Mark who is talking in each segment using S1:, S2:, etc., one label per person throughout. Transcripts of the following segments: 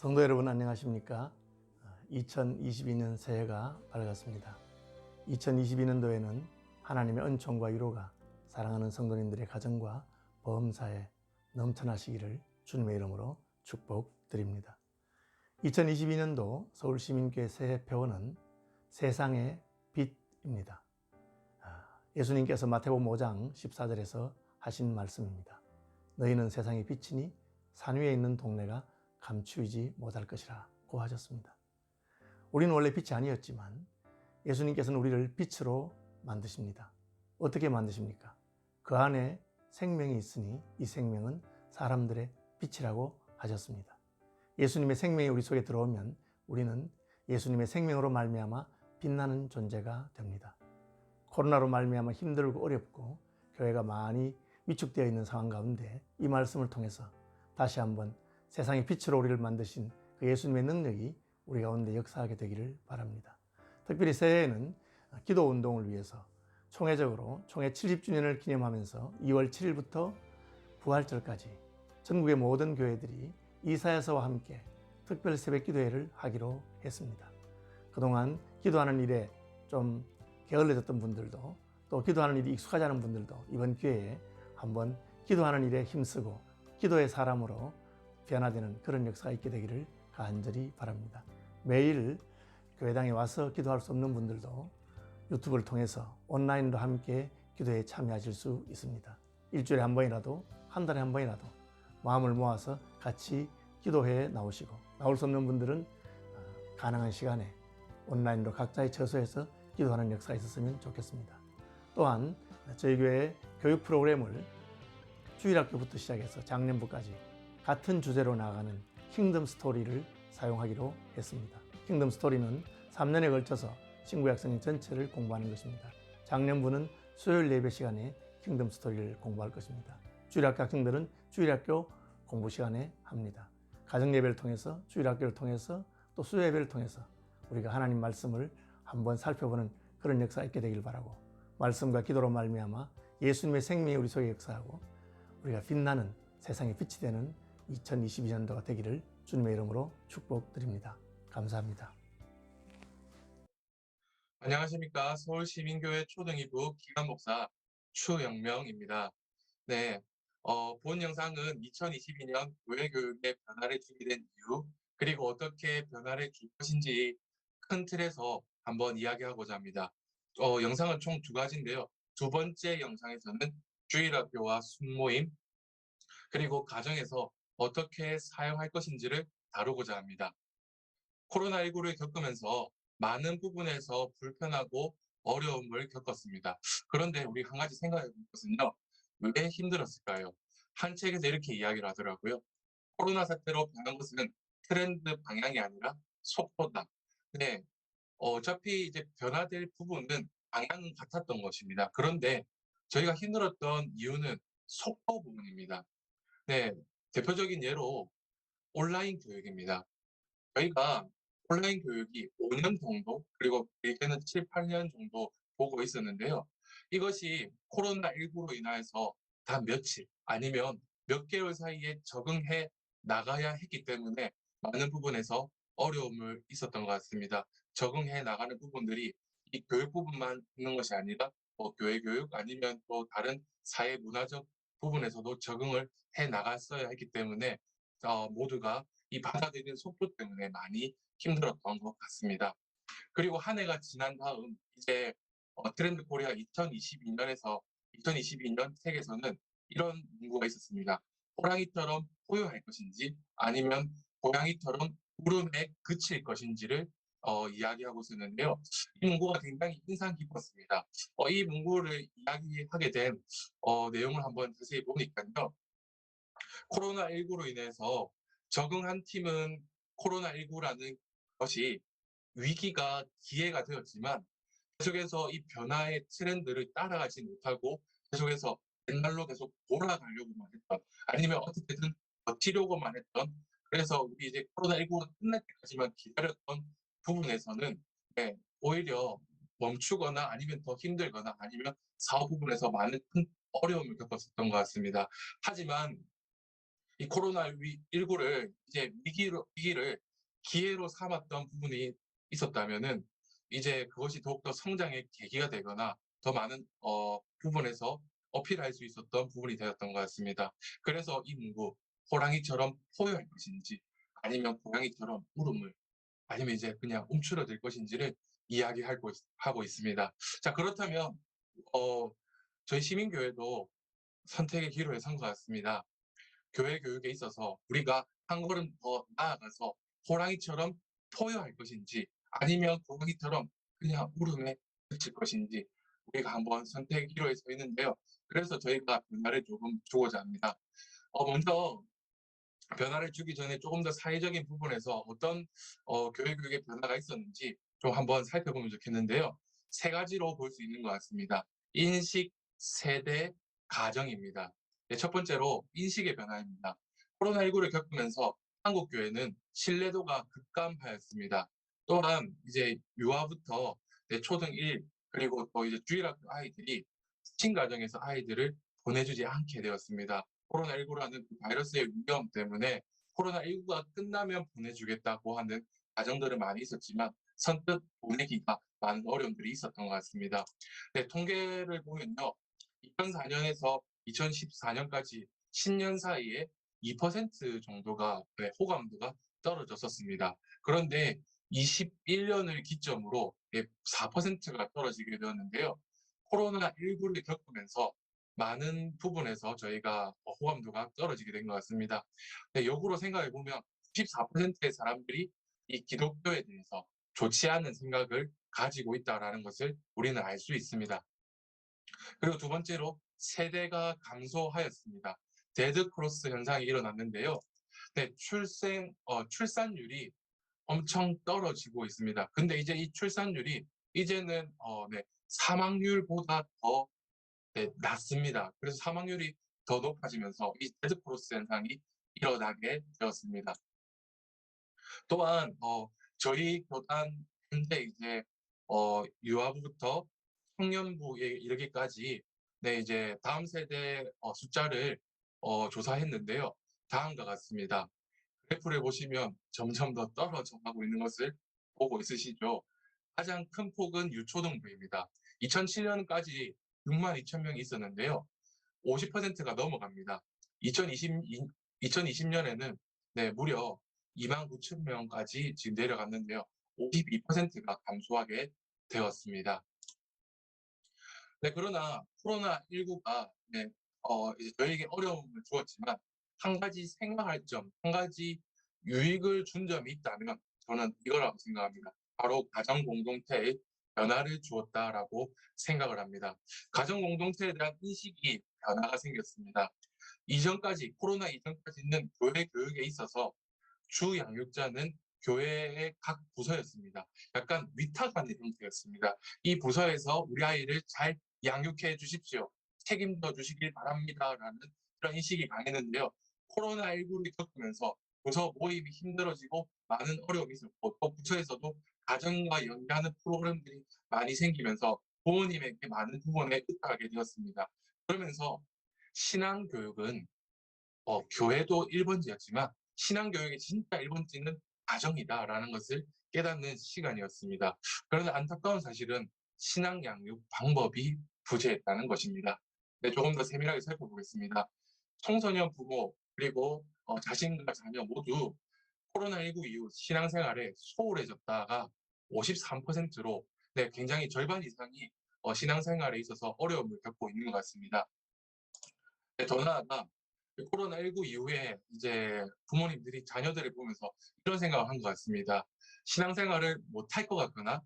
S1: 성도 여러분 안녕하십니까? 2022년 새해가 밝았습니다. 2022년도에는 하나님의 은총과 위로가 사랑하는 성도님들의 가정과 범사에 넘쳐나시기를 주님의 이름으로 축복드립니다. 2022년도 서울시민교회 새해 표어는 세상의 빛입니다. 예수님께서 마태복음 5장 14절에서 하신 말씀입니다. 너희는 세상의 빛이니 산 위에 있는 동네가 감추이지 못할 것이라고 하셨습니다. 우리는 원래 빛이 아니었지만 예수님께서는 우리를 빛으로 만드십니다. 어떻게 만드십니까? 그 안에 생명이 있으니 이 생명은 사람들의 빛이라고 하셨습니다. 예수님의 생명이 우리 속에 들어오면 우리는 예수님의 생명으로 말미암아 빛나는 존재가 됩니다. 코로나로 말미암아 힘들고 어렵고 교회가 많이 위축되어 있는 상황 가운데 이 말씀을 통해서 다시 한번 세상의 빛으로 우리를 만드신 그 예수님의 능력이 우리 가운데 역사하게 되기를 바랍니다. 특별히 새해에는 기도 운동을 위해서 총회적으로 총회 70주년을 기념하면서 2월 7일부터 부활절까지 전국의 모든 교회들이 이사야서와 함께 특별 새벽 기도회를 하기로 했습니다. 그동안 기도하는 일에 좀 게을러졌던 분들도 또 기도하는 일이 익숙하지 않은 분들도 이번 기회에 한번 기도하는 일에 힘쓰고 기도의 사람으로 변화되는 그런 역사가 있게 되기를 간절히 바랍니다. 매일 교회당에 와서 기도할 수 없는 분들도 유튜브를 통해서 온라인으로 함께 기도에 참여하실 수 있습니다. 일주일에 한 번이라도, 한 달에 한 번이라도 마음을 모아서 같이 기도회에 나오시고, 나올 수 없는 분들은 가능한 시간에 온라인으로 각자의 처소에서 기도하는 역사가 있었으면 좋겠습니다. 또한 저희 교회의 교육 프로그램을 주일학교부터 시작해서 작년부까지 같은 주제로 나아가는 킹덤 스토리를 사용하기로 했습니다. 킹덤 스토리는 3년에 걸쳐서 신구 학생 전체를 공부하는 것입니다. 작년부는 수요일 예배 시간에 킹덤 스토리를 공부할 것입니다. 주일학교 학생들은 주일학교 공부 시간에 합니다. 가정 예배를 통해서, 주일학교를 통해서, 또 수요 예배를 통해서 우리가 하나님 말씀을 한번 살펴보는 그런 역사가 있게 되길 바라고, 말씀과 기도로 말미암아 예수님의 생명이 우리 속에 역사하고 우리가 빛나는 세상의 빛이 되는 2022년도가 되기를 주님의 이름으로 축복드립니다. 감사합니다.
S2: 안녕하십니까. 서울시민교회 초등이부 기관목사 추영명입니다. 네, 본 영상은 2022년 교회교육의 변화를 주게 된 이유, 그리고 어떻게 변화를 줄 것인지 큰 틀에서 한번 이야기하고자 합니다. 영상은 총 두 가지인데요. 두 번째 영상에서는 주일학교와 순모임, 그리고 가정에서 어떻게 사용할 것인지를 다루고자 합니다. 코로나19를 겪으면서 많은 부분에서 불편하고 어려움을 겪었습니다. 그런데 우리 한 가지 생각해 볼 것은요. 왜 힘들었을까요? 한 책에서 이렇게 이야기를 하더라고요. 코로나 사태로 변한 것은 트렌드 방향이 아니라 속도다. 네, 어차피 이제 변화될 부분은 방향은 같았던 것입니다. 그런데 저희가 힘들었던 이유는 속도 부분입니다. 네, 대표적인 예로 온라인 교육입니다. 저희가 온라인 교육이 5년 정도, 그리고 길게는 7, 8년 정도 보고 있었는데요. 이것이 코로나19로 인해서 단 며칠 아니면 몇 개월 사이에 적응해 나가야 했기 때문에 많은 부분에서 어려움을 있었던 것 같습니다. 적응해 나가는 부분들이 이 교육 부분만 있는 것이 아니라 교회 교육 아니면 또 다른 사회 문화적 부분에서도 적응을 해 나갔어야 했기 때문에 모두가 이 받아들이는 속도 때문에 많이 힘들었던 것 같습니다. 그리고 한 해가 지난 다음 이제 트렌드 코리아 2022년에서 2022년 책에서는 이런 문구가 있었습니다. 호랑이처럼 포효할 것인지 아니면 고양이처럼 울음에 그칠 것인지를 이야기하고 있었는데요. 이 문구가 굉장히 인상 깊었습니다. 이 문구를 이야기하게 된 내용을 한번 자세히 보니까요. 코로나19로 인해서 적응한 팀은 코로나19라는 것이 위기가 기회가 되었지만 계속해서 이 변화의 트렌드를 따라가지 못하고 계속해서 옛날로 계속 돌아가려고만 했던, 아니면 어떻게든 버티려고만 했던, 그래서 우리 이제 코로나19가 끝날 때까지만 기다렸던 부분에서는 오히려 멈추거나 아니면 더 힘들거나 아니면 사업 부분에서 많은 큰 어려움을 겪었었던 것 같습니다. 하지만 이 코로나19를 이제 위기를 기회로 삼았던 부분이 있었다면은 이제 그것이 더욱더 성장의 계기가 되거나 더 많은 부분에서 어필할 수 있었던 부분이 되었던 것 같습니다. 그래서 이 문구, 호랑이처럼 포효할 것인지 아니면 고양이처럼 울음을 아니면 이제 그냥 움츠러들 것인지를 하고 있습니다. 자, 그렇다면 어, 저희 시민교회도 선택의 기로에 선 것 같습니다. 교회 교육에 있어서 우리가 한 걸음 더 나아가서 호랑이처럼 포효할 것인지 아니면 고양이처럼 그냥 울음에 그칠 것인지 우리가 한번 선택의 기로에 서 있는데요. 그래서 저희가 변화를 조금 주고자 합니다. 먼저 변화를 주기 전에 조금 더 사회적인 부분에서 어떤 교회 교육의 변화가 있었는지 좀 한번 살펴보면 좋겠는데요. 세 가지로 볼 수 있는 것 같습니다. 인식, 세대, 가정입니다. 네, 첫 번째로 인식의 변화입니다. 코로나19를 겪으면서 한국 교회는 신뢰도가 급감하였습니다. 또한 이제 유아부터 초등 1 그리고 또 이제 주일학교 아이들이 친 가정에서 아이들을 보내주지 않게 되었습니다. 코로나19라는 그 바이러스의 위험 때문에 코로나19가 끝나면 보내주겠다고 하는 가정들은 많이 있었지만 선뜻 보내기가 많은 어려움들이 있었던 것 같습니다. 네, 통계를 보면요. 2004년에서 2014년까지 10년 사이에 2% 정도가 호감도가 떨어졌었습니다. 그런데 21년을 기점으로 4%가 떨어지게 되었는데요. 코로나19를 겪으면서 많은 부분에서 저희가 호감도가 떨어지게 된 것 같습니다. 네, 역으로 생각해 보면 94%의 사람들이 이 기독교에 대해서 좋지 않은 생각을 가지고 있다라는 것을 우리는 알 수 있습니다. 그리고 두 번째로 세대가 감소하였습니다. 데드 크로스 현상이 일어났는데요. 네, 출산율이 엄청 떨어지고 있습니다. 근데 이제 이 출산율이 이제는 사망률보다 더 낮습니다. 그래서 사망률이 더 높아지면서 이 데드 크로스 현상이 일어나게 되었습니다. 또한 저희 교단 현재 이제 유아부부터 청년부에 이르기까지 이제 다음 세대 숫자를 조사했는데요. 다음과 같습니다. 그래프를 보시면 점점 더 떨어져 가고 있는 것을 보고 있으시죠. 가장 큰 폭은 유초등부입니다. 2007년까지 6만 2천 명이 있었는데요. 50%가 넘어갑니다. 2020년에는 무려 2만 9천 명까지 지금 내려갔는데요. 52%가 감소하게 되었습니다. 네, 그러나 코로나19가 이제 저에게 어려움을 주었지만 한 가지 생각할 점, 한 가지 유익을 준 점이 있다면 저는 이거라고 생각합니다. 바로 가정 공동체의 변화를 주었다라고 생각을 합니다. 가정 공동체에 대한 인식이 변화가 생겼습니다. 코로나 이전까지는 교회 교육에 있어서 주 양육자는 교회의 각 부서였습니다. 약간 위탁하는 형태였습니다. 이 부서에서 우리 아이를 잘 양육해 주십시오. 책임져 주시길 바랍니다라는 그런 인식이 강했는데요. 코로나19를 겪으면서 부서 모임이 힘들어지고 많은 어려움이 있었고 또 부서에서도 가정과 연계하는 프로그램들이 많이 생기면서 부모님에게 많은 부분에 의탁하게 되었습니다. 그러면서 신앙교육은 교회도 1번지였지만 신앙교육의 진짜 1번지는 가정이다라는 것을 깨닫는 시간이었습니다. 그런데 안타까운 사실은 신앙 양육 방법이 부재했다는 것입니다. 네, 조금 더 세밀하게 살펴보겠습니다. 청소년 부모 그리고 자신과 자녀 모두 코로나19 이후 신앙생활에 소홀해졌다가 53%로 굉장히 절반 이상이 신앙생활에 있어서 어려움을 겪고 있는 것 같습니다. 더 나아가 코로나19 이후에 이제 부모님들이 자녀들을 보면서 이런 생각을 한 것 같습니다. 신앙생활을 못할 것 같거나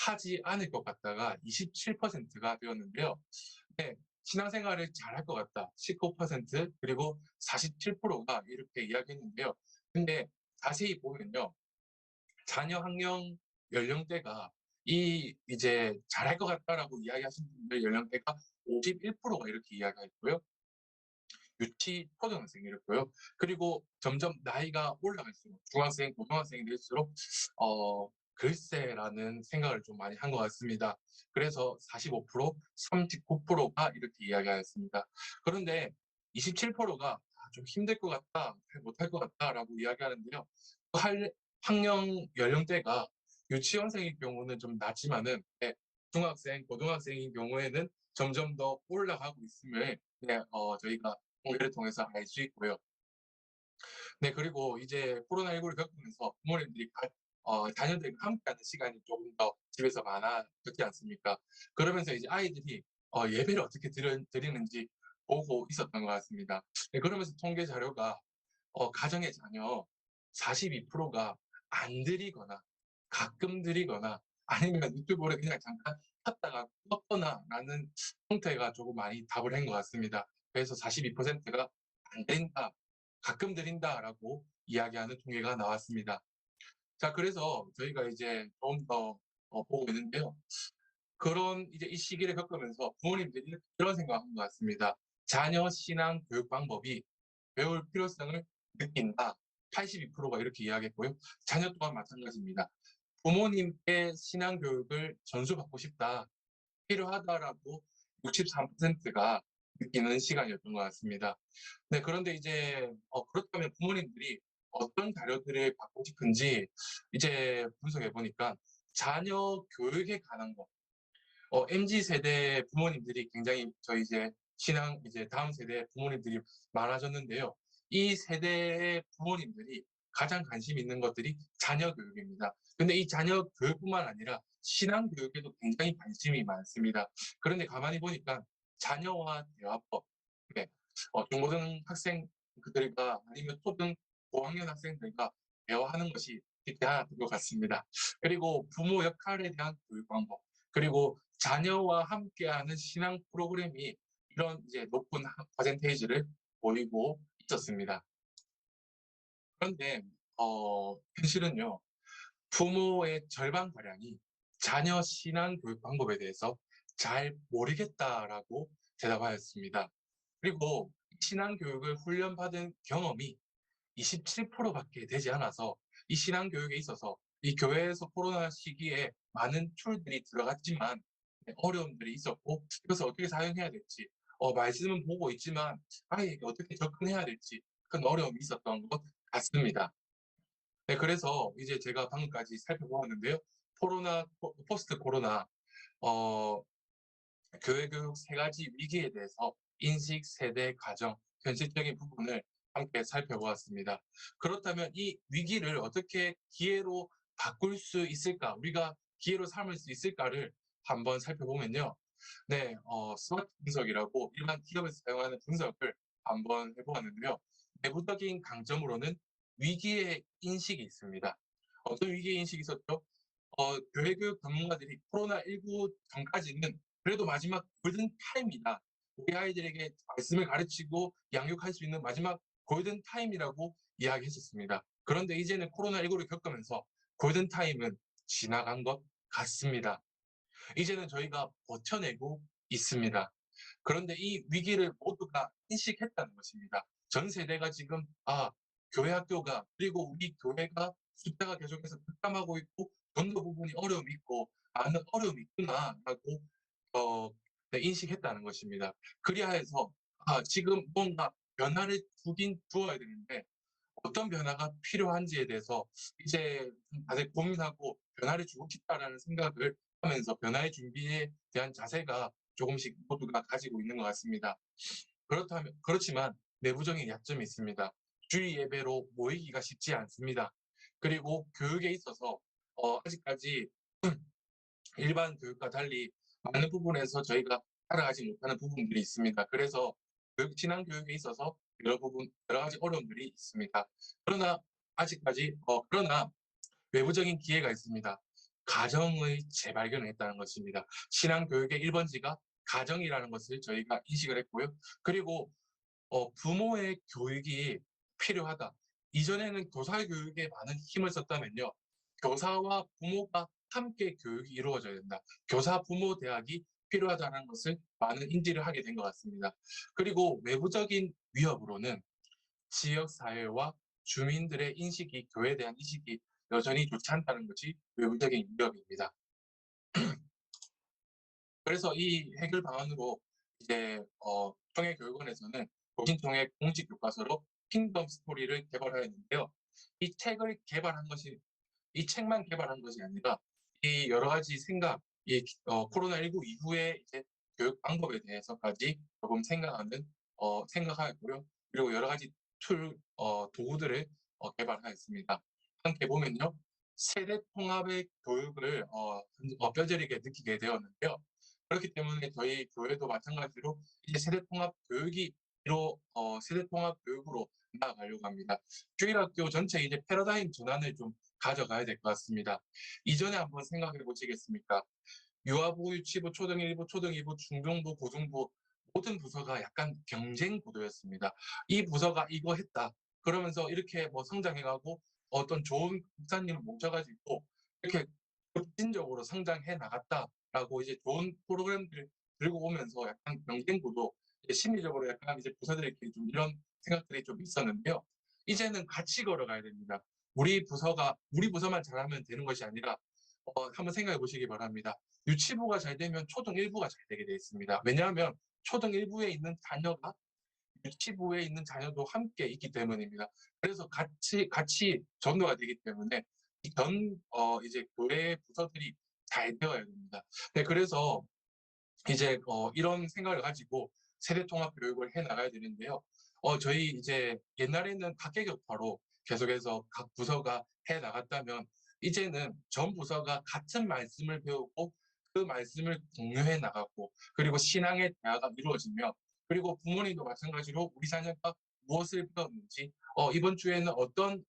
S2: 하지 않을 것 같다가 27%가 되었는데요. 신앙생활을 잘할 것 같다. 19% 그리고 47%가 이렇게 이야기했는데요. 근데 자세히 보면요. 자녀 학령 연령대가 이제 잘할 것 같다라고 이야기하신 분들 연령대가 51%가 이렇게 이야기했고요. 유치 초등학생이었고요. 그리고 점점 나이가 올라갈수록 중학생, 고등학생이 될수록 글쎄라는 생각을 좀 많이 한 것 같습니다. 그래서 45%, 39%가 이렇게 이야기하였습니다. 그런데 27%가 좀 힘들 것 같다, 못할 것 같다라고 이야기하는데요. 학령 연령대가 유치원생의 경우는 좀 낮지만은 중학생, 고등학생인 경우에는 점점 더 올라가고 있음을 저희가 통계를 통해서 알 수 있고요. 네, 그리고 이제 코로나19를 겪으면서 부모님들이 자녀들과 함께하는 시간이 조금 더 집에서 많아졌지 않습니까? 그러면서 이제 아이들이 예배를 어떻게 드리는지 보고 있었던 것 같습니다. 네, 그러면서 통계 자료가 가정의 자녀 42%가 안 드리거나 가끔 드리거나 아니면 유튜브를 그냥 잠깐 켰다가 껐거나라는 형태가 조금 많이 답을 한 것 같습니다. 그래서 42%가 안 드린다, 가끔 드린다라고 이야기하는 통계가 나왔습니다. 자, 그래서 저희가 이제 좀 더 보고 있는데요. 그런 이제 이 시기를 겪으면서 부모님들이 그런 생각한 것 같습니다. 자녀 신앙 교육 방법이 배울 필요성을 느낀다. 82%가 이렇게 이야기했고요. 자녀 또한 마찬가지입니다. 부모님께 신앙 교육을 전수받고 싶다, 필요하다라고 63%가 느끼는 시간이었던 것 같습니다. 네, 그런데 이제 그렇다면 부모님들이 어떤 자료들을 받고 싶은지 이제 분석해 보니까 자녀 교육에 관한 거, MZ 세대 부모님들이 굉장히 저희 이제 신앙 이제 다음 세대 부모님들이 많아졌는데요. 이 세대의 부모님들이 가장 관심 있는 것들이 자녀 교육입니다. 근데 이 자녀 교육뿐만 아니라 신앙 교육에도 굉장히 관심이 많습니다. 그런데 가만히 보니까 자녀와 대화법, 네, 중고등 학생들과 아니면 초등 고학년 학생들과 대화하는 것이 쉽지 않았던 것 같습니다. 그리고 부모 역할에 대한 교육 방법, 그리고 자녀와 함께하는 신앙 프로그램이 이런 이제 높은 퍼센테이지를 보이고 있었습니다. 그런데 현실은요, 부모의 절반가량이 자녀 신앙 교육 방법에 대해서 잘 모르겠다라고 대답하였습니다. 그리고 신앙 교육을 훈련받은 경험이 27%밖에 되지 않아서 이 신앙 교육에 있어서 이 교회에서 코로나 시기에 많은 툴들이 들어갔지만 어려움들이 있었고, 이것을 어떻게 사용해야 될지, 말씀은 보고 있지만 아이에게 어떻게 접근해야 될지 큰 어려움이 있었던 것 같습니다. 네, 그래서 이제 제가 방금까지 살펴보았는데요. 포스트 코로나, 어, 교회 교육 세 가지 위기에 대해서 인식, 세대, 가정, 현실적인 부분을 함께 살펴보았습니다. 그렇다면 이 위기를 어떻게 기회로 바꿀 수 있을까? 우리가 기회로 삼을 수 있을까를 한번 살펴보면요. 네, 스마트 분석이라고 일반 기업에서 사용하는 분석을 한번 해보았는데요. 내부적인 강점으로는 위기의 인식이 있습니다. 어떤 위기의 인식이 있었죠? 교회 교육 전문가들이 코로나19 전까지는 그래도 마지막 골든 타임이다. 우리 아이들에게 말씀을 가르치고 양육할 수 있는 마지막 골든 타임이라고 이야기했었습니다. 그런데 이제는 코로나19를 겪으면서 골든 타임은 지나간 것 같습니다. 이제는 저희가 버텨내고 있습니다. 그런데 이 위기를 모두가 인식했다는 것입니다. 전 세대가 지금 교회 학교가 그리고 우리 교회가 숫자가 계속해서 급감하고 있고 전도 부분이 어려움이 있고 많은 어려움이 있구나라고 네, 인식했다는 것입니다. 그리하여서 지금 뭔가 변화를 주긴 주어야 되는데 어떤 변화가 필요한지에 대해서 이제 다들 고민하고 변화를 주고 싶다라는 생각을 하면서 변화의 준비에 대한 자세가 조금씩 모두가 가지고 있는 것 같습니다. 그렇지만 내부적인 약점이 있습니다. 주일 예배로 모이기가 쉽지 않습니다. 그리고 교육에 있어서 아직까지 일반 교육과 달리 많은 부분에서 저희가 따라가지 못하는 부분들이 있습니다. 그래서 신앙 교육에 있어서 여러 가지 어려움들이 있습니다. 그러나 그러나 외부적인 기회가 있습니다. 가정의 재발견을 했다는 것입니다. 신앙 교육의 1번지가 가정이라는 것을 저희가 인식을 했고요. 그리고 부모의 교육이 필요하다. 이전에는 교사 교육에 많은 힘을 썼다면요. 교사와 부모가 함께 교육이 이루어져야 된다. 교사 부모 대학이 필요하다는 것을 많은 인지를 하게 된 것 같습니다. 그리고 외부적인 위협으로는 지역 사회와 주민들의 인식이 교회에 대한 인식이 여전히 좋지 않다는 것이 외부적인 위협입니다. 그래서 이 해결 방안으로 이제 청해교육원에서는 도신청의 공식 교과서로 킹덤 스토리를 개발하였는데요. 이 책을 개발한 것이 이 책만 개발한 것이 아니라 이 여러 가지 생각, 코로나19 이후에 이제 교육 방법에 대해서까지 조금 생각하였고요. 그리고 여러 가지 도구들을 개발하였습니다. 함께 보면요. 세대 통합의 교육을 뼈저리게 느끼게 되었는데요. 그렇기 때문에 저희 교회도 마찬가지로 이제 세대 통합 교육으로 나아가려고 합니다. 주일학교 전체 이제 패러다임 전환을 좀 가져가야 될 것 같습니다. 이전에 한번 생각해 보시겠습니까? 유아부, 유치부, 초등 1부, 초등 2부, 중등부, 고등부 모든 부서가 약간 경쟁 구도였습니다. 이 부서가 이거 했다. 그러면서 이렇게 뭐 성장해가고 어떤 좋은 목사님을 모셔가지고 이렇게 급진적으로 성장해 나갔다라고 이제 좋은 프로그램들을 들고 오면서 약간 경쟁 구도, 심리적으로 약간 이제 부서들끼리 좀 이런 생각들이 좀 있었는데요. 이제는 같이 걸어가야 됩니다. 우리 부서만 잘하면 되는 것이 아니라 한번 생각해 보시기 바랍니다. 유치부가 잘 되면 초등 1부가 잘 되게 되어 있습니다. 왜냐하면 초등 1부에 있는 자녀가 유치부에 있는 자녀도 함께 있기 때문입니다. 그래서 같이 전도가 되기 때문에 이제 교회 부서들이 잘 되어야 됩니다. 네, 그래서 이제 이런 생각을 가지고 세대 통합 교육을 해 나가야 되는데요. 저희 이제 옛날에는 각계격파로 계속해서 각 부서가 해 나갔다면 이제는 전 부서가 같은 말씀을 배우고 그 말씀을 공유해 나가고 그리고 신앙의 대화가 이루어지며 그리고 부모님도 마찬가지로 우리 자녀가 무엇을 배웠는지 이번 주에는 어떤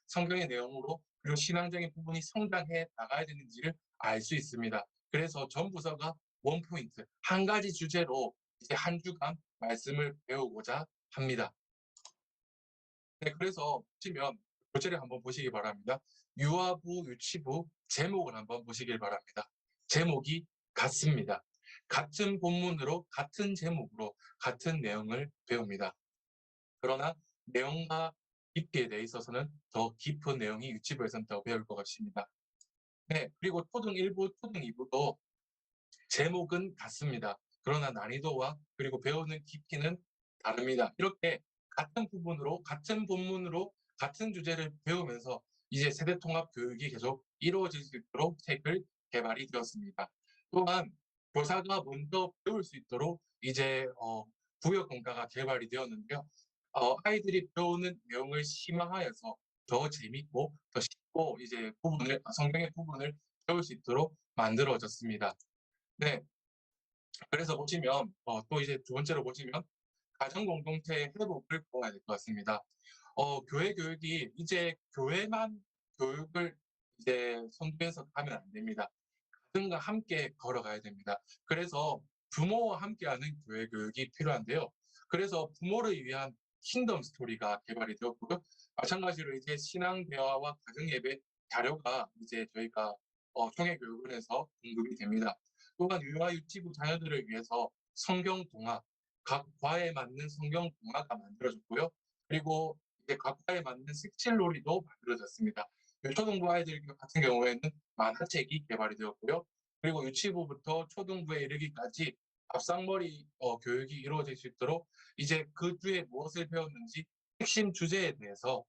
S2: 성경의 내용으로 그리고 신앙적인 부분이 성장해 나가야 되는지를 알 수 있습니다. 그래서 전 부서가 원포인트, 한 가지 주제로 이제 한 주간 말씀을 배우고자 합니다. 네, 그래서 보시면 교재를 한번 보시기 바랍니다. 유아부, 유치부 제목을 한번 보시길 바랍니다. 제목이 같습니다. 같은 본문으로 같은 제목으로 같은 내용을 배웁니다. 그러나 내용과 깊이에 대해 있어서는 더 깊은 내용이 유치부에서는 더 배울 것 같습니다. 네, 그리고 초등 1부, 초등 2부도 제목은 같습니다. 그러나 난이도와 그리고 배우는 깊이는 다릅니다. 이렇게 같은 부분으로, 같은 본문으로, 같은 주제를 배우면서 이제 세대통합 교육이 계속 이루어질 수 있도록 책을 개발이 되었습니다. 또한 교사가 먼저 배울 수 있도록 이제 부여 공과가 개발이 되었는데요. 아이들이 배우는 내용을 심화하여서 더 재밌고 더 쉽고 이제 성경의 부분을 배울 수 있도록 만들어졌습니다. 네. 그래서 보시면 또 이제 두 번째로 보시면 가정 공동체의 회복을 보아야 될 것 같습니다. 교회 교육이 이제 교회만 교육을 이제 선두해서 가면 안 됩니다. 가정과 함께 걸어가야 됩니다. 그래서 부모와 함께하는 교회 교육이 필요한데요. 그래서 부모를 위한 킹덤 스토리가 개발이 되었고요. 마찬가지로 이제 신앙 대화와 가정 예배 자료가 이제 저희가 총회 교육원에서 공급이 됩니다. 또한 유아 유치부 자녀들을 위해서 성경 동화, 각 과에 맞는 성경 동화가 만들어졌고요. 그리고 이제 각 과에 맞는 색칠놀이도 만들어졌습니다. 초등부 아이들 같은 경우에는 만화책이 개발이 되었고요. 그리고 유치부부터 초등부에 이르기까지 밥상머리 교육이 이루어질 수 있도록 이제 그 주에 무엇을 배웠는지 핵심 주제에 대해서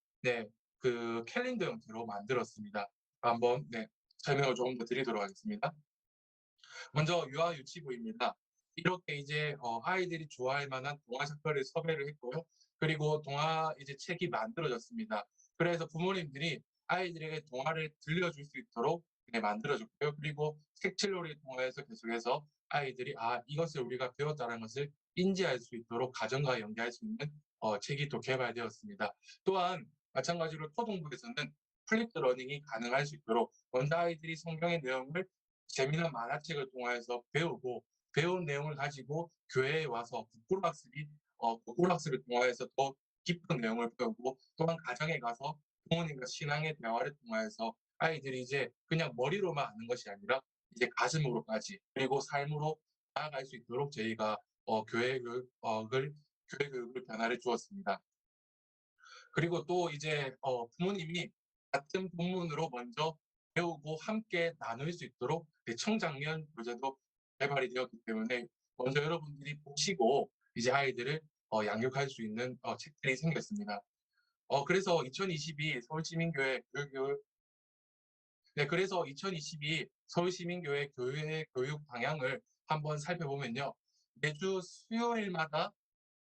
S2: 그 캘린더 형태로 만들었습니다. 한번 설명을 조금 더 드리도록 하겠습니다. 먼저 유아 유치부입니다. 이렇게 이제 아이들이 좋아할 만한 동화 작가를 섭외를 했고요. 그리고 동화 이제 책이 만들어졌습니다. 그래서 부모님들이 아이들에게 동화를 들려줄 수 있도록 만들어졌고요. 그리고 색칠놀이 동화에서 계속해서 아이들이 이것을 우리가 배웠다는 것을 인지할 수 있도록 가정과 연계할 수 있는 책이 또 개발되었습니다. 또한 마찬가지로 초등부에서는 플립드 러닝이 가능할 수 있도록 먼저 아이들이 성경의 내용을 재미난 만화책을 통해서 배우고 배운 내용을 가지고 교회에 와서 국구학습을 통해서 더 깊은 내용을 배우고 또한 가정에 가서 부모님과 신앙의 대화를 통해서 아이들이 이제 그냥 머리로만 아는 것이 아니라 이제 가슴으로까지 그리고 삶으로 나아갈 수 있도록 저희가 교회 교육을 변화해 주었습니다. 그리고 또 이제 부모님이 같은 본문으로 먼저 배우고 함께 나눌 수 있도록 청장면 교재도 개발이 되었기 때문에 먼저 여러분들이 보시고 이제 아이들을 양육할 수 있는 책들이 생겼습니다. 그래서 2022 서울시민교회 그래서 2022 서울시민교회 교회 교육 방향을 한번 살펴보면요. 매주 수요일마다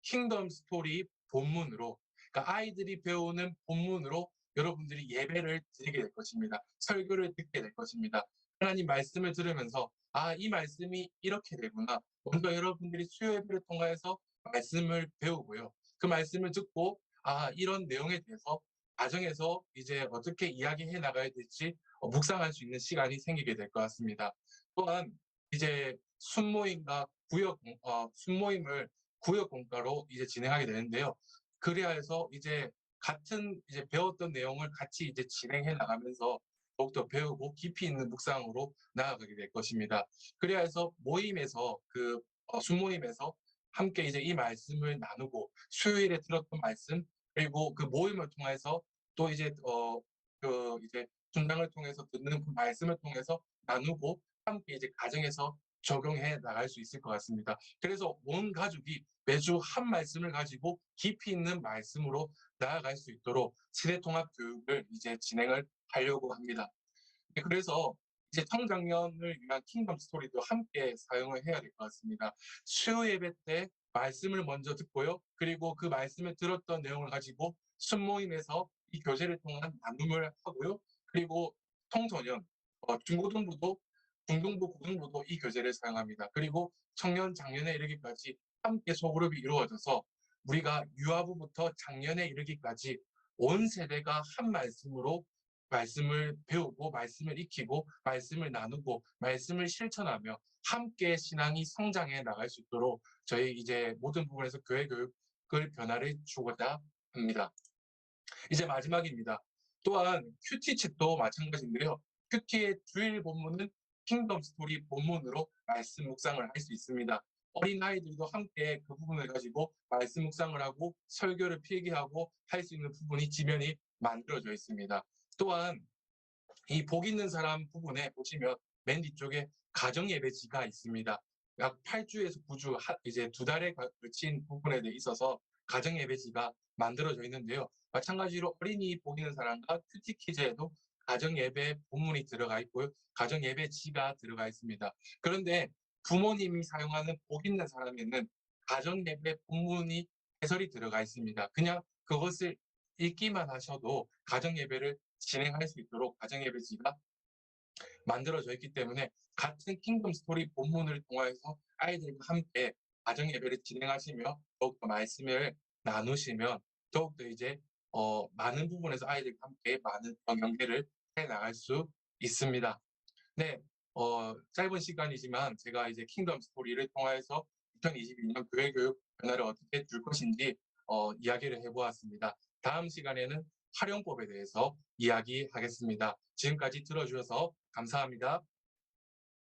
S2: 킹덤 스토리 본문으로, 그러니까 아이들이 배우는 본문으로 여러분들이 예배를 드리게 될 것입니다. 설교를 듣게 될 것입니다. 하나님 말씀을 들으면서 이 말씀이 이렇게 되구나. 먼저 여러분들이 수요 예배를 통해서 말씀을 배우고요. 그 말씀을 듣고 이런 내용에 대해서 가정에서 이제 어떻게 이야기해 나가야 될지 묵상할 수 있는 시간이 생기게 될 것 같습니다. 또한 이제 순모임을 구역 공과로 이제 진행하게 되는데요. 그래야 해서 이제 같은 이제 배웠던 내용을 같이 이제 진행해 나가면서 더욱더 배우고 깊이 있는 묵상으로 나아가게 될 것입니다. 그래야 해서 순모임에서 함께 이제 이 말씀을 나누고 수요일에 들었던 말씀 그리고 그 모임을 통해서 또 이제 이제 분당을 통해서 듣는 그 말씀을 통해서 나누고 함께 이제 가정에서 적용해 나갈 수 있을 것 같습니다. 그래서 온 가족이 매주 한 말씀을 가지고 깊이 있는 말씀으로 나아갈 수 있도록 세대 통합 교육을 이제 진행을 하려고 합니다. 그래서 이제 청장년을 위한 킹덤 스토리도 함께 사용을 해야 될 것 같습니다. 수요 예배 때 말씀을 먼저 듣고요. 그리고 그 말씀을 들었던 내용을 가지고 순모임에서 이 교제를 통한 나눔을 하고요. 그리고 청소년, 중고등부도 중등부, 고등부도 이 교재를 사용합니다. 그리고 청년, 장년에 이르기까지 함께 소그룹이 이루어져서 우리가 유아부부터 장년에 이르기까지 온 세대가 한 말씀으로 말씀을 배우고 말씀을 익히고 말씀을 나누고 말씀을 실천하며 함께 신앙이 성장해 나갈 수 있도록 저희 이제 모든 부분에서 교회 교육을 변화를 주고자 합니다. 이제 마지막입니다. 또한 큐티칩도 마찬가지인데요. 큐티의 주일 본문은 킹덤 스토리 본문으로 말씀 묵상을 할 수 있습니다. 어린아이들도 함께 그 부분을 가지고 말씀 묵상을 하고 설교를 필기하고 할 수 있는 부분이 지면이 만들어져 있습니다. 또한 이 복 있는 사람 부분에 보시면 맨 뒤쪽에 가정예배지가 있습니다. 약 8주에서 9주, 이제 2달에 걸친 부분에 있어서 가정예배지가 만들어져 있는데요. 마찬가지로 어린이 복 있는 사람과 큐티키즈에도 가정예배 본문이 들어가 있고요. 가정예배지가 들어가 있습니다. 그런데 부모님이 사용하는 복 있는 사람에는 가정예배 본문이 해설이 들어가 있습니다. 그냥 그것을 읽기만 하셔도 가정예배를 진행할 수 있도록 가정예배지가 만들어져 있기 때문에 같은 킹덤 스토리 본문을 통해서 아이들과 함께 가정예배를 진행하시며 더욱더 말씀을 나누시면 더욱더 이제 많은 부분에서 아이들과 함께 많은 연계를 해 나갈 수 있습니다. 네, 짧은 시간이지만 제가 이제 킹덤 스토리를 통해서 2022년 교회 교육 변화를 어떻게 줄 것인지 이야기를 해보았습니다. 다음 시간에는 활용법에 대해서 이야기하겠습니다. 지금까지 들어주셔서 감사합니다.